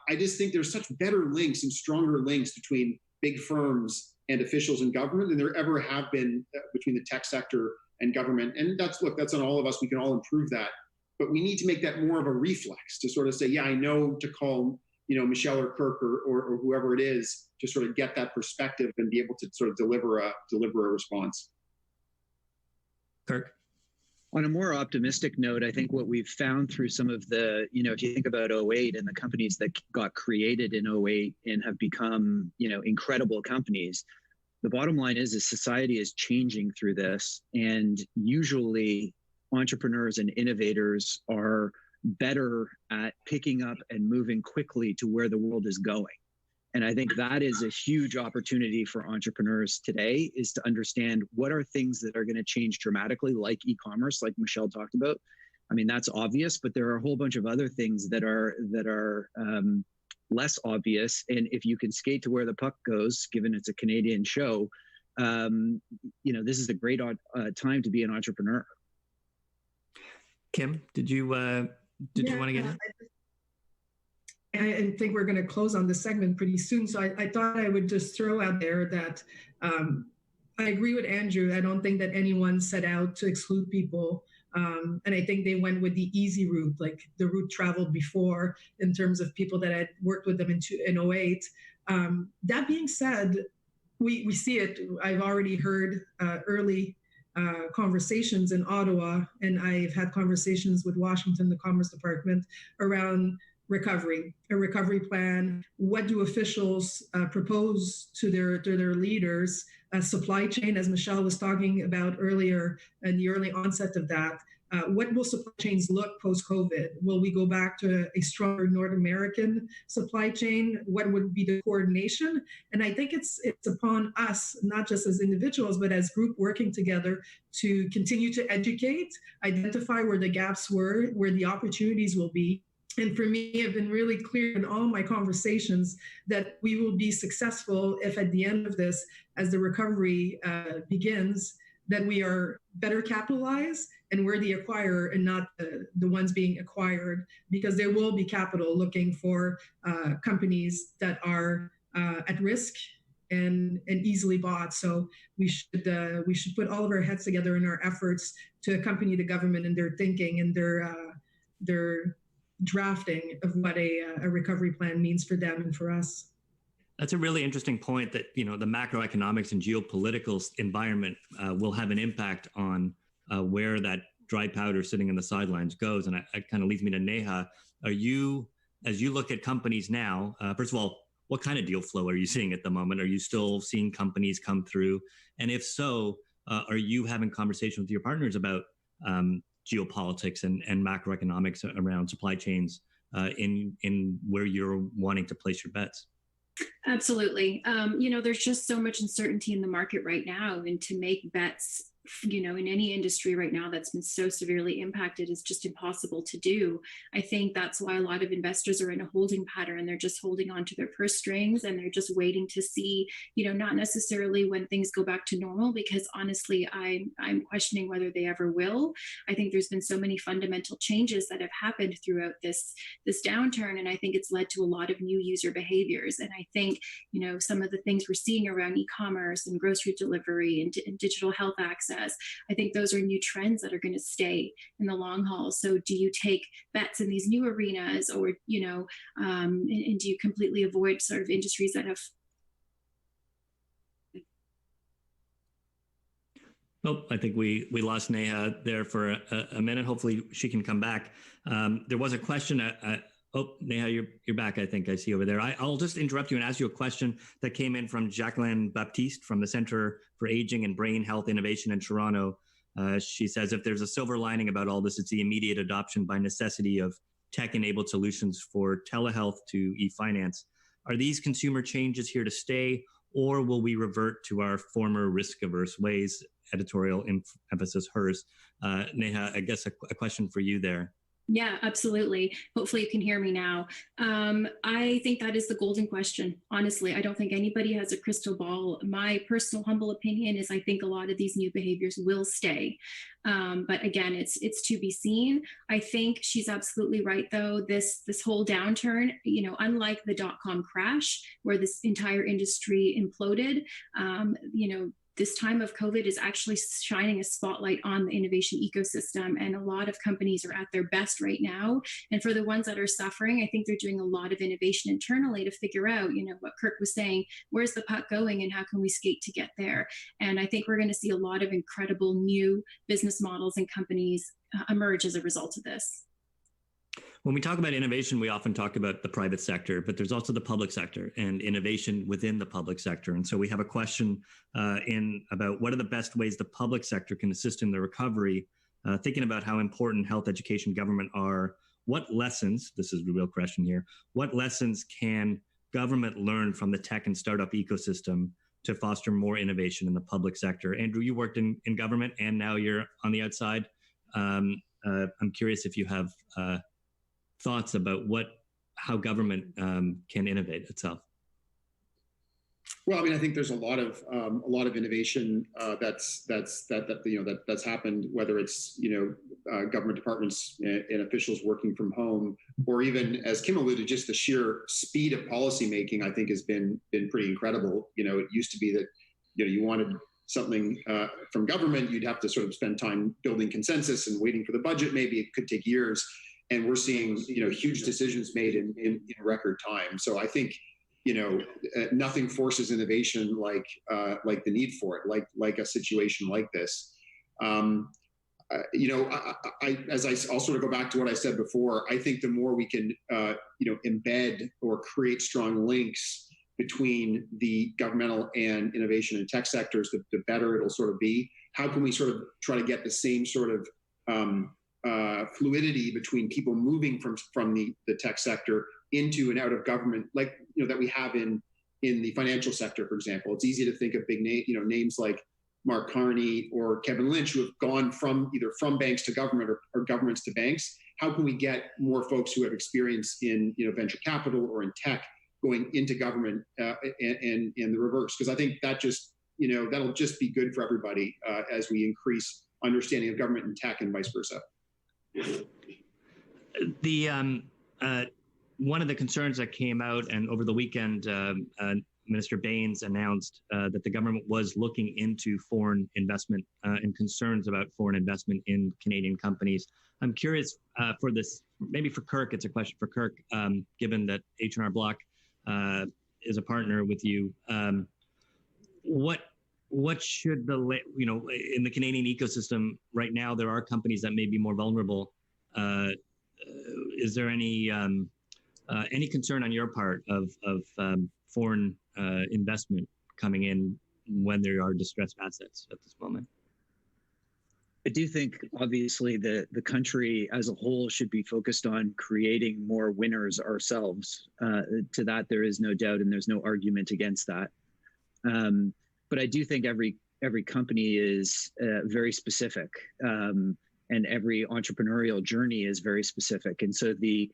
I just think there's such better links and stronger links between big firms and officials in government than there ever have been between the tech sector and government. And that's on all of us. We can all improve that. But we need to make that more of a reflex to sort of say, yeah, I know to call, Michele or Kirk or whoever it is to sort of get that perspective and be able to sort of deliver a response. Kirk? On a more optimistic note, I think what we've found through some of the, if you think about 08 and the companies that got created in 08 and have become, incredible companies, the bottom line is society is changing through this. And usually entrepreneurs and innovators are better at picking up and moving quickly to where the world is going. And I think that is a huge opportunity for entrepreneurs today, is to understand what are things that are going to change dramatically, like e-commerce, like Michele talked about. I mean, that's obvious, but there are a whole bunch of other things that are less obvious. And if you can skate to where the puck goes, given it's a Canadian show, this is a great time to be an entrepreneur. Kim, did you want to get in? I think we're going to close on this segment pretty soon. So I thought I would just throw out there that I agree with Andrew. I don't think that anyone set out to exclude people. And I think they went with the easy route, like the route traveled before in terms of people that had worked with them in 08. That being said, we see it. I've already heard early conversations in Ottawa, and I've had conversations with Washington, the Commerce Department, around a recovery plan. What do officials propose to their leaders? Supply chain, as Michele was talking about earlier, and the early onset of that. What will supply chains look post-COVID? Will we go back to a stronger North American supply chain? What would be the coordination? And I think it's upon us, not just as individuals, but as group working together to continue to educate, identify where the gaps were, where the opportunities will be. And for me, I've been really clear in all my conversations that we will be successful if at the end of this, as the recovery begins, that we are better capitalized and we're the acquirer and not the ones being acquired, because there will be capital looking for companies that are at risk and easily bought. So we should put all of our heads together in our efforts to accompany the government in their thinking and their drafting of what a recovery plan means for them and for us. That's a really interesting point that, the macroeconomics and geopolitical environment will have an impact on where that dry powder sitting in the sidelines goes. And it kind of leads me to Neha. As you look at companies now, first of all, what kind of deal flow are you seeing at the moment? Are you still seeing companies come through? And if so, are you having conversations with your partners about geopolitics and macroeconomics around supply chains in where you're wanting to place your bets? Absolutely. There's just so much uncertainty in the market right now, and to make bets, in any industry right now that's been so severely impacted is just impossible to do. I think that's why a lot of investors are in a holding pattern. They're just holding on to their purse strings, and they're just waiting to see, not necessarily when things go back to normal, because honestly, I'm questioning whether they ever will. I think there's been so many fundamental changes that have happened throughout this downturn, and I think it's led to a lot of new user behaviors. And I think, some of the things we're seeing around e-commerce and grocery delivery and digital health access, I think those are new trends that are going to stay in the long haul. So do you take bets in these new arenas, or, and do you completely avoid sort of industries that have... Oh, I think we lost Neha there for a minute. Hopefully she can come back. There was a question. Neha, you're back, I think I see over there. I'll just interrupt you and ask you a question that came in from Jacqueline Baptiste from the Center for Aging and Brain Health Innovation in Toronto. She says, if there's a silver lining about all this, it's the immediate adoption by necessity of tech-enabled solutions for telehealth to e-finance. Are these consumer changes here to stay, or will we revert to our former risk-averse ways? Editorial emphasis hers. Neha, I guess a question for you there. Yeah, absolutely. Hopefully you can hear me now. I think that is the golden question. Honestly, I don't think anybody has a crystal ball. My personal humble opinion is I think a lot of these new behaviors will stay. But again, it's to be seen. I think she's absolutely right, though. This whole downturn, unlike the dot-com crash where this entire industry imploded, this time of COVID is actually shining a spotlight on the innovation ecosystem, and a lot of companies are at their best right now. And for the ones that are suffering, I think they're doing a lot of innovation internally to figure out, what Kirk was saying, where's the puck going and how can we skate to get there? And I think we're going to see a lot of incredible new business models and companies emerge as a result of this. When we talk about innovation, we often talk about the private sector, but there's also the public sector and innovation within the public sector. And so we have a question about what are the best ways the public sector can assist in the recovery, thinking about how important health, education, government are. What lessons, this is the real question here, what lessons can government learn from the tech and startup ecosystem to foster more innovation in the public sector? Andrew, you worked in government and now you're on the outside. I'm curious if you have thoughts about how government can innovate itself. Well, I mean, I think there's a lot of innovation that's happened, whether it's government departments and officials working from home, or even, as Kim alluded, just the sheer speed of policymaking, I think has been pretty incredible. It used to be that you wanted something from government, you'd have to sort of spend time building consensus and waiting for the budget. Maybe it could take years. And we're seeing, huge decisions made in record time. So I think, nothing forces innovation like the need for it, like a situation like this. I'll sort of go back to what I said before. I think the more we can, embed or create strong links between the governmental and innovation and tech sectors, the better it'll sort of be. How can we sort of try to get the same sort of fluidity between people moving from the tech sector into and out of government, like that we have in the financial sector, for example. It's easy to think of big names like Mark Carney or Kevin Lynch, who have gone either from banks to government or governments to banks. How can we get more folks who have experience in venture capital or in tech going into government and the reverse? Because I think that just that'll just be good for everybody as we increase understanding of government and tech and vice versa. The one of the concerns that came out and over the weekend, Minister Baines announced that the government was looking into foreign investment and concerns about foreign investment in Canadian companies. I'm curious for this, maybe for Kirk, it's a question for Kirk, given that H&R Block is a partner with you. What should in the Canadian ecosystem right now, there are companies that may be more vulnerable. Is there any concern on your part of foreign investment coming in when there are distressed assets at this moment? I do think, obviously, the country as a whole should be focused on creating more winners ourselves. To that, there is no doubt, and there's no argument against that. But I do think every company is very specific, and every entrepreneurial journey is very specific. And so the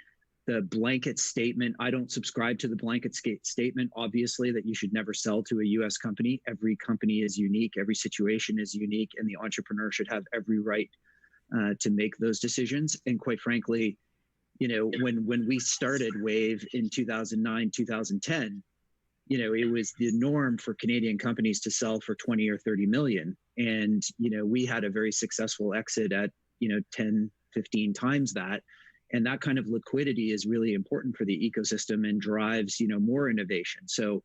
blanket statement, I don't subscribe to the blanket statement, obviously, that you should never sell to a U.S. company. Every company is unique. Every situation is unique, and the entrepreneur should have every right to make those decisions. And quite frankly, when we started Wave in 2009, 2010, it was the norm for Canadian companies to sell for 20 or 30 million. And, we had a very successful exit at, 10, 15 times that. And that kind of liquidity is really important for the ecosystem and drives, more innovation. So,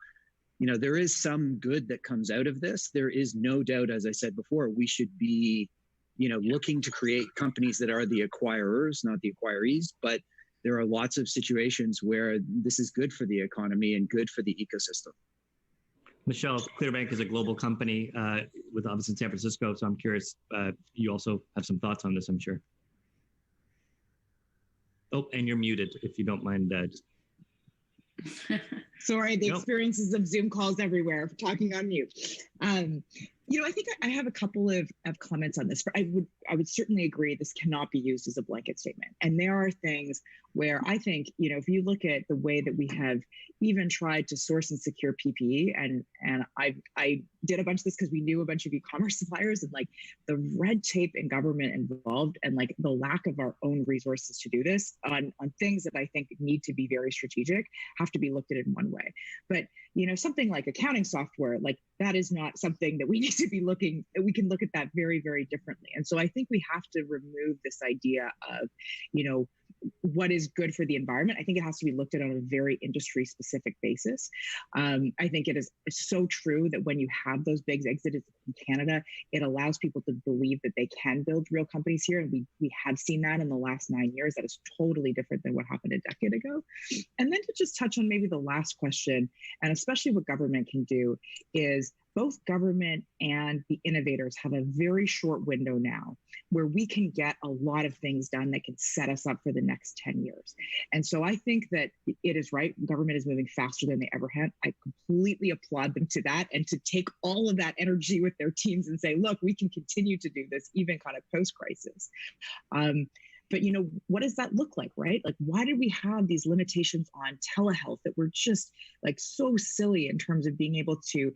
there is some good that comes out of this. There is no doubt, as I said before, we should be, looking to create companies that are the acquirers, not the acquirees. But there are lots of situations where this is good for the economy and good for the ecosystem. Michele, Clearbanc is a global company with office in San Francisco. So I'm curious, you also have some thoughts on this, I'm sure. Oh, and you're muted, if you don't mind. Sorry, the experiences of Zoom calls everywhere, talking on mute. I think I have a couple of comments on this. I would certainly agree this cannot be used as a blanket statement. And there are things where I think, if you look at the way that we have even tried to source and secure PPE, and I did a bunch of this because we knew a bunch of e-commerce suppliers, and like the red tape and government involved, and like the lack of our own resources to do this on things that I think need to be very strategic have to be looked at in one way. But something like accounting software, like that is not something that we need to be looking at. We can look at that very, very differently. And so I think we have to remove this idea of, what is good for the environment. I think it has to be looked at on a very industry specific basis. I think it is so true that when you have those big exits in Canada, it allows people to believe that they can build real companies here. And we have seen that in the last 9 years. That is totally different than what happened a decade ago. And then to just touch on maybe the last question, and especially what government can do, is both government and the innovators have a very short window now where we can get a lot of things done that can set us up for the next 10 years. And so I think that it is right. Government is moving faster than they ever have. I completely applaud them to that, and to take all of that energy with their teams and say, look, we can continue to do this even kind of post-crisis. But what does that look like, right? Like, why did we have these limitations on telehealth that were just like so silly in terms of being able to,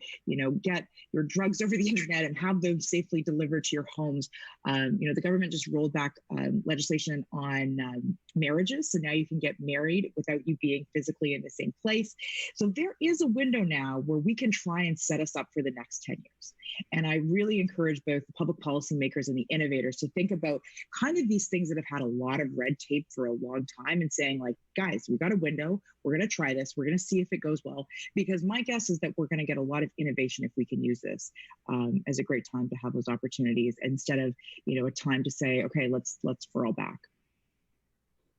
get your drugs over the internet and have them safely delivered to your homes? The government just rolled back legislation on marriages. So now you can get married without you being physically in the same place. So there is a window now where we can try and set us up for the next 10 years. And I really encourage both the public policymakers and the innovators to think about kind of these things that have had a lot of red tape for a long time, and saying, like, guys, we got a window. We're going to try this. We're going to see if it goes well, because my guess is that we're going to get a lot of innovation if we can use this as a great time to have those opportunities, instead of, a time to say, okay, let's furl back.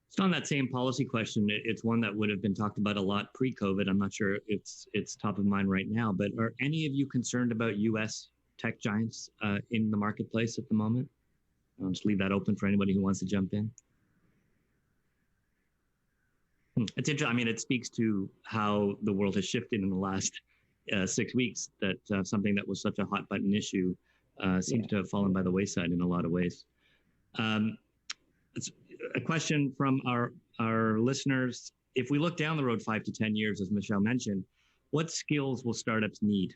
So on that same policy question, it's one that would have been talked about a lot pre-COVID. I'm not sure it's top of mind right now, but are any of you concerned about U.S. tech giants in the marketplace at the moment? I'll just leave that open for anybody who wants to jump in. It's interesting. I mean, it speaks to how the world has shifted in the last 6 weeks, that something that was such a hot button issue seems to have fallen by the wayside in a lot of ways. It's a question from our listeners. If we look down the road 5 to 10 years, as Michele mentioned, what skills will startups need?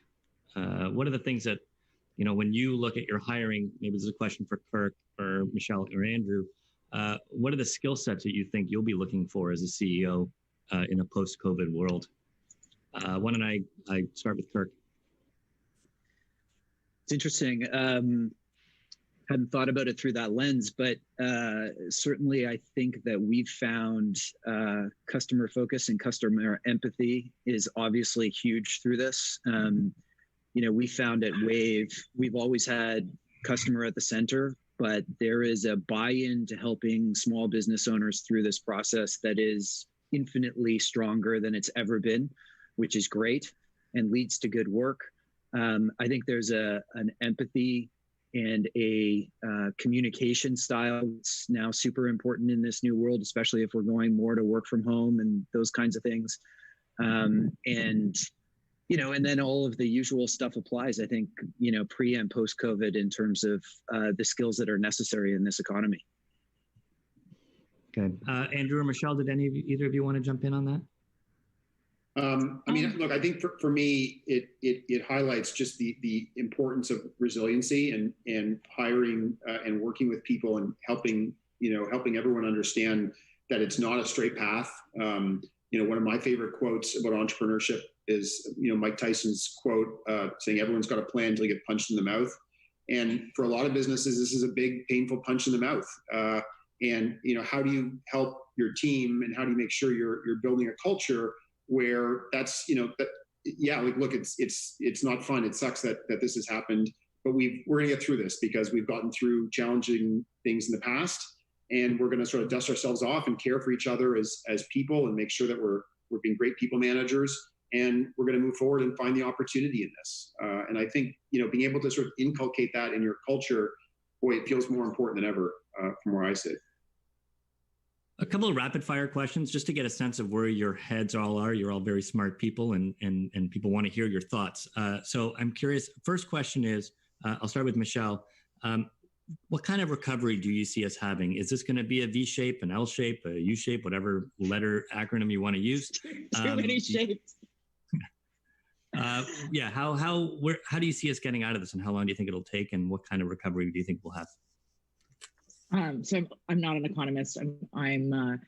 What are the things that, when you look at your hiring, maybe this is a question for Kirk or Michele or Andrew, what are the skill sets that you think you'll be looking for as a CEO in a post-COVID world? Why don't I start with Kirk? It's interesting. Hadn't thought about it through that lens, but certainly I think that we've found customer focus and customer empathy is obviously huge through this. We found at Wave, we've always had customer at the center, but there is a buy-in to helping small business owners through this process that is infinitely stronger than it's ever been, which is great and leads to good work. I think there's an empathy and a communication style that's now super important in this new world, especially if we're going more to work from home and those kinds of things. And then all of the usual stuff applies, I think, pre and post COVID in terms of the skills that are necessary in this economy. Okay. Andrew or Michele, did either of you want to jump in on that? Look, I think for me, it highlights just the importance of resiliency and hiring and working with people and helping everyone understand that it's not a straight path. One of my favorite quotes about entrepreneurship is, Mike Tyson's quote saying, "Everyone's got a plan until you get punched in the mouth." And for a lot of businesses, this is a big, painful punch in the mouth. And how do you help your team, and how do you make sure you're building a culture where that's, look, it's not fun. It sucks that this has happened, but we're going to get through this because we've gotten through challenging things in the past, and we're going to sort of dust ourselves off and care for each other as people and make sure that we're being great people managers, and we're going to move forward and find the opportunity in this. And I think, being able to sort of inculcate that in your culture, boy, it feels more important than ever from where I sit. A couple of rapid fire questions just to get a sense of where your heads all are. You're all very smart people, and people want to hear your thoughts. So I'm curious. First question is, I'll start with Michele. What kind of recovery do you see us having? Is this going to be a V shape, an L shape, a U shape, whatever letter acronym you want to use? Too many shapes. How do you see us getting out of this, and how long do you think it'll take, and what kind of recovery do you think we'll have? So I'm not an economist. I'm a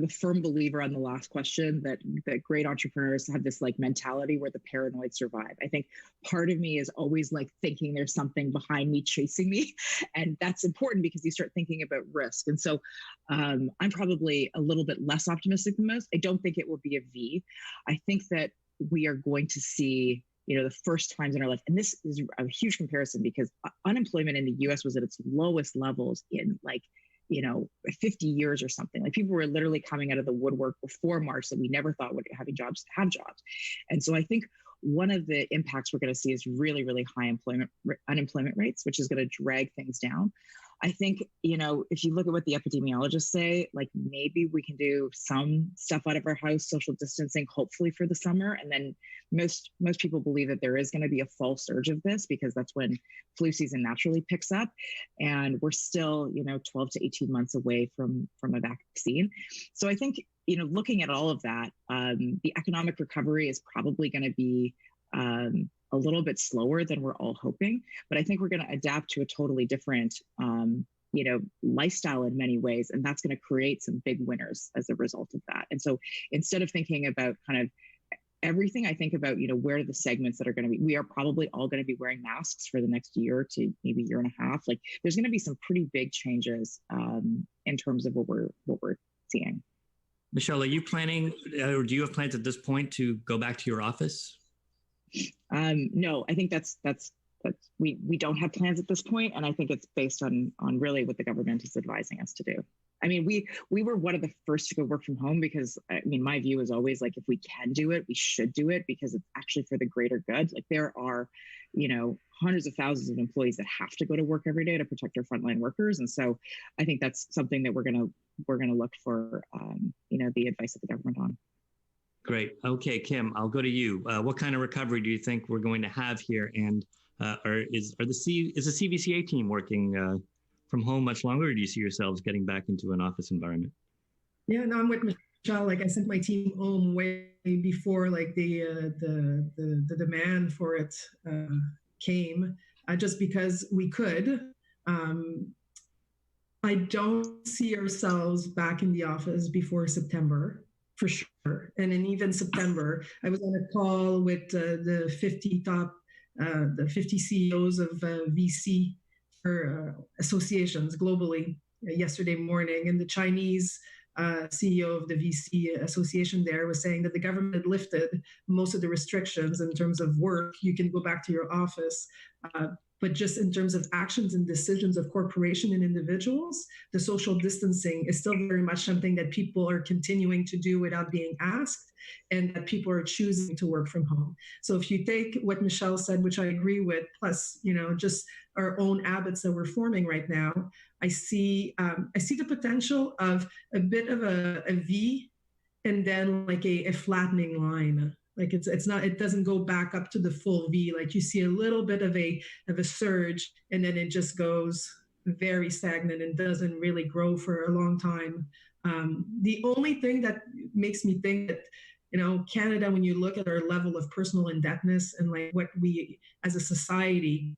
firm believer on the last question that great entrepreneurs have this like mentality where the paranoid survive. I think part of me is always like thinking there's something behind me chasing me, and that's important because you start thinking about risk. And so I'm probably a little bit less optimistic than most. I don't think it will be a V. I think that we are going to see the first times in our life. And this is a huge comparison because unemployment in the US was at its lowest levels in 50 years or something. Like people were literally coming out of the woodwork before March that we never thought would have jobs. And so I think one of the impacts we're going to see is really, really high unemployment rates, which is going to drag things down. I think, if you look at what the epidemiologists say, like maybe we can do some stuff out of our house, social distancing, hopefully for the summer. And then most people believe that there is going to be a fall surge of this because that's when flu season naturally picks up. And we're still, 12 to 18 months away from a vaccine. So I think, looking at all of that, the economic recovery is probably going to be a little bit slower than we're all hoping, but I think we're going to adapt to a totally different, lifestyle in many ways, and that's going to create some big winners as a result of that. And so instead of thinking about kind of everything, I think about, where are the segments that are going to be, we are probably all going to be wearing masks for the next year to maybe year and a half. Like there's going to be some pretty big changes in terms of what we're seeing. Michele, are you planning, or do you have plans at this point to go back to your office? No, I think that's we don't have plans at this point, and I think it's based on really what the government is advising us to do. I mean, we were one of the first to go work from home because my view is always like if we can do it, we should do it because it's actually for the greater good. Like there are, hundreds of thousands of employees that have to go to work every day to protect our frontline workers, and so I think that's something that we're gonna look for, the advice of the government on. Great. Okay, Kim, I'll go to you. What kind of recovery do you think we're going to have here? And is the CVCA team working from home much longer, or do you see yourselves getting back into an office environment? Yeah, no, I'm with Michele. Like I sent my team home way before like the demand for it came, just because we could. I don't see ourselves back in the office before September, for sure. and in even September, I was on a call with the 50 CEOs of VC associations globally yesterday morning, and the Chinese CEO of the VC association there was saying that the government had lifted most of the restrictions in terms of work. You can go back to your office. But just in terms of actions and decisions of corporation and individuals, the social distancing is still very much something that people are continuing to do without being asked, and that people are choosing to work from home. So if you take what Michele said, which I agree with, plus just our own habits that we're forming right now, I see the potential of a bit of a V, and then like a flattening line. Like it doesn't go back up to the full V. Like you see a little bit of a surge, and then it just goes very stagnant and doesn't really grow for a long time. The only thing that makes me think that, Canada, when you look at our level of personal indebtedness and like what we as a society,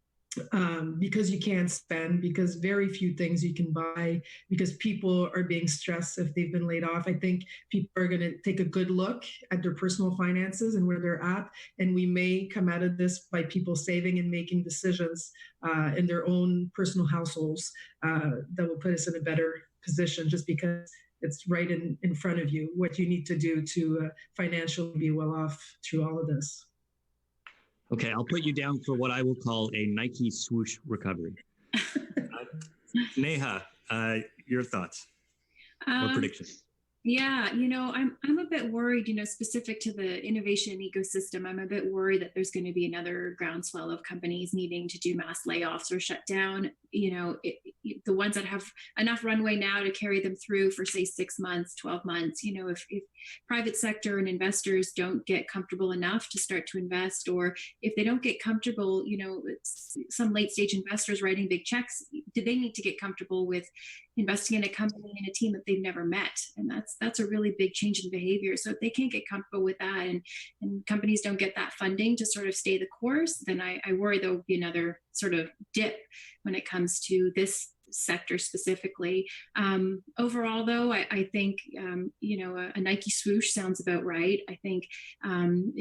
because you can't spend, because very few things you can buy, because people are being stressed if they've been laid off. I think people are going to take a good look at their personal finances and where they're at. And we may come out of this by people saving and making decisions in their own personal households that will put us in a better position, just because it's right in front of you what you need to do to financially be well off through all of this. Okay, I'll put you down for what I will call a Nike swoosh recovery. Neha, your thoughts or predictions? Yeah, I'm a bit worried, specific to the innovation ecosystem. I'm a bit worried that there's going to be another groundswell of companies needing to do mass layoffs or shut down. The ones that have enough runway now to carry them through for, say, 6 months, 12 months, if private sector and investors don't get comfortable enough to start to invest, or if they don't get comfortable, some late stage investors writing big checks, do they need to get comfortable with investing in a company and a team that they've never met? And that's a really big change in behavior. So if they can't get comfortable with that, and companies don't get that funding to sort of stay the course, then I worry there will be another sort of dip when it comes to this sector specifically. Overall, though, I think, a Nike swoosh sounds about right. I think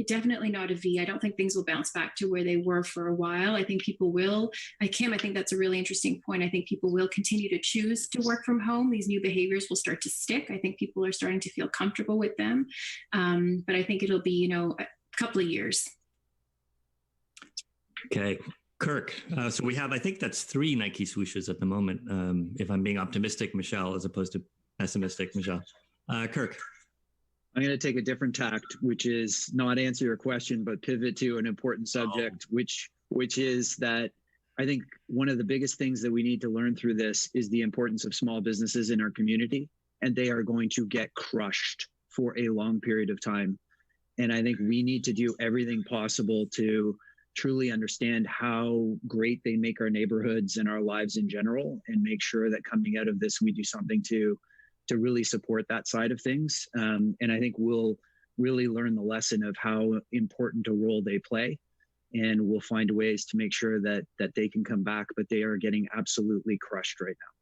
definitely not a V. I don't think things will bounce back to where they were for a while. I think people will. Kim, I think that's a really interesting point. I think people will continue to choose to work from home. These new behaviors will start to stick. I think people are starting to feel comfortable with them. But I think it'll be, a couple of years. Okay. Kirk, so we have, I think that's 3 Nike swooshes at the moment, if I'm being optimistic, Michele, as opposed to pessimistic, Michele. Kirk. I'm going to take a different tact, which is not answer your question, but pivot to an important subject, which is that I think one of the biggest things that we need to learn through this is the importance of small businesses in our community, and they are going to get crushed for a long period of time. And I think we need to do everything possible to truly understand how great they make our neighborhoods and our lives in general, and make sure that coming out of this, we do something to really support that side of things. And I think we'll really learn the lesson of how important a role they play, and we'll find ways to make sure that they can come back, but they are getting absolutely crushed right now.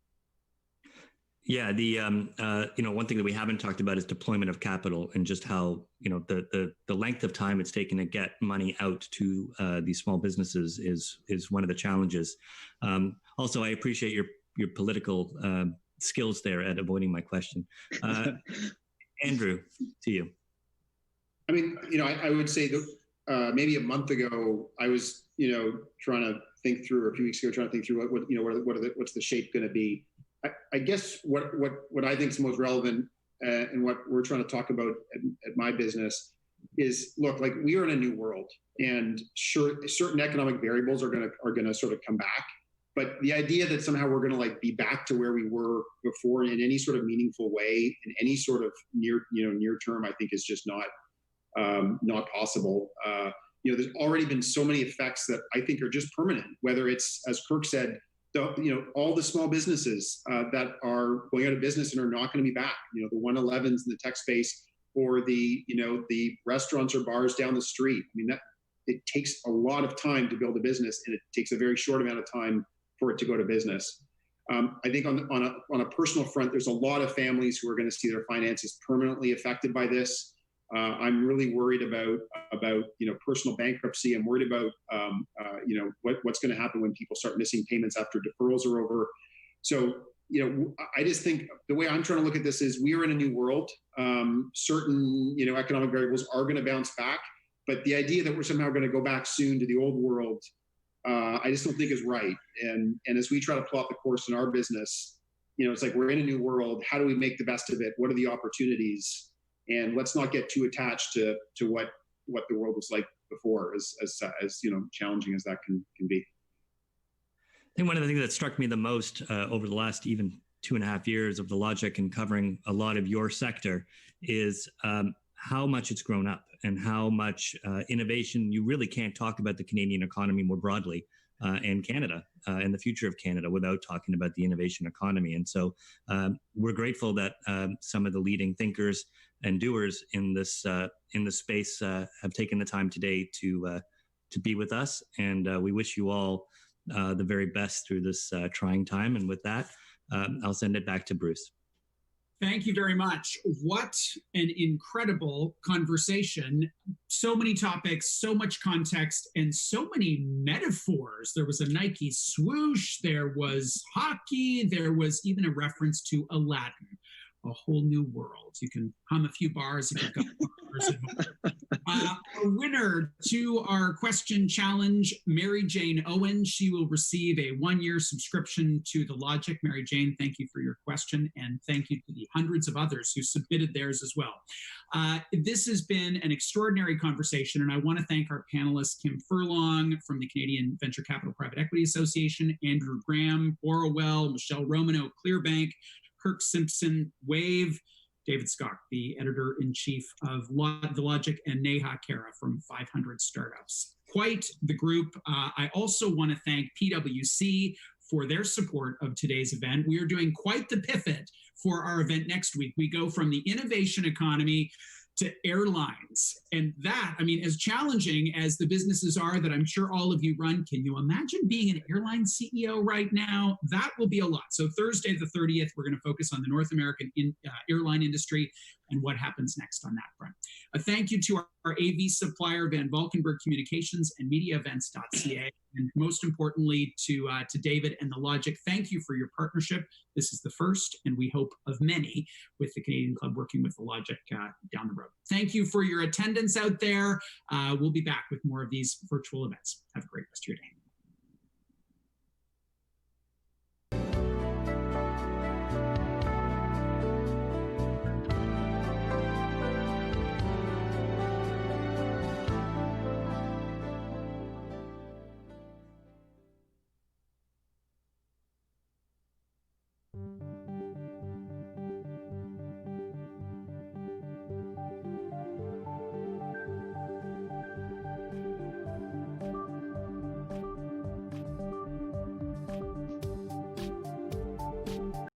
Yeah, the one thing that we haven't talked about is deployment of capital, and just how the length of time it's taken to get money out to these small businesses is one of the challenges. Also, I appreciate your political skills there at avoiding my question. Andrew, to you. I mean, I would say that maybe a month ago I was trying to think through, or a few weeks ago trying to think through what's the shape going to be. I guess what I think is most relevant and what we're trying to talk about at my business is, look, like, we are in a new world, and sure, certain economic variables are gonna sort of come back, but the idea that somehow we're gonna be back to where we were before in any sort of meaningful way in any sort of near term, I think is just not possible. There's already been so many effects that I think are just permanent, whether it's, as Kirk said, all the small businesses that are going out of business and are not going to be back, the 111s in the tech space, or the restaurants or bars down the street. I mean, it takes a lot of time to build a business, and it takes a very short amount of time for it to go to business. I think on a personal front, there's a lot of families who are going to see their finances permanently affected by this. I'm really worried about personal bankruptcy. I'm worried about what's going to happen when people start missing payments after deferrals are over. So I just think the way I'm trying to look at this is we are in a new world. Certain economic variables are going to bounce back, but the idea that we're somehow going to go back soon to the old world, I just don't think is right. And as we try to plot the course in our business, it's like we're in a new world. How do we make the best of it? What are the opportunities? And let's not get too attached to what the world was like before, as challenging as that can be. I think one of the things that struck me the most over the last even 2.5 years of the Logic and covering a lot of your sector is how much it's grown up and how much innovation. You really can't talk about the Canadian economy more broadly and Canada and the future of Canada without talking about the innovation economy. And so we're grateful that some of the leading thinkers and doers in this space have taken the time today to be with us. And we wish you all the very best through this trying time. And with that, I'll send it back to Bruce. Thank you very much. What an incredible conversation. So many topics, so much context, and so many metaphors. There was a Nike swoosh, there was hockey, there was even a reference to Aladdin, a whole new world. You can hum a few bars if you've got bars at home. A winner to our question challenge, Mary Jane Owen. She will receive a 1-year subscription to The Logic. Mary Jane, thank you for your question, and thank you to the hundreds of others who submitted theirs as well. This has been an extraordinary conversation, and I want to thank our panelists, Kim Furlong from the Canadian Venture Capital Private Equity Association, Andrew Graham, Borrowell, Michele Romanow, Clearbanc, Kirk, Simpson, Wave, David Skok, the editor-in-chief of The Logic, and Neha, Khera from 500 Startups. Quite the group. I also want to thank PwC for their support of today's event. We are doing quite the pivot for our event next week. We go from the innovation economy to airlines. And that, as challenging as the businesses are that I'm sure all of you run, can you imagine being an airline CEO right now? That will be a lot. So Thursday the 30th, we're going to focus on the North American airline industry and what happens next on that front. A thank you to our AV supplier, Van Valkenburg Communications and MediaEvents.ca. And most importantly, to David and The Logic, thank you for your partnership. This is the first, and we hope of many, with the Canadian Club working with The Logic down the road. Thank you for your attendance out there. We'll be back with more of these virtual events. Have a great rest of your day.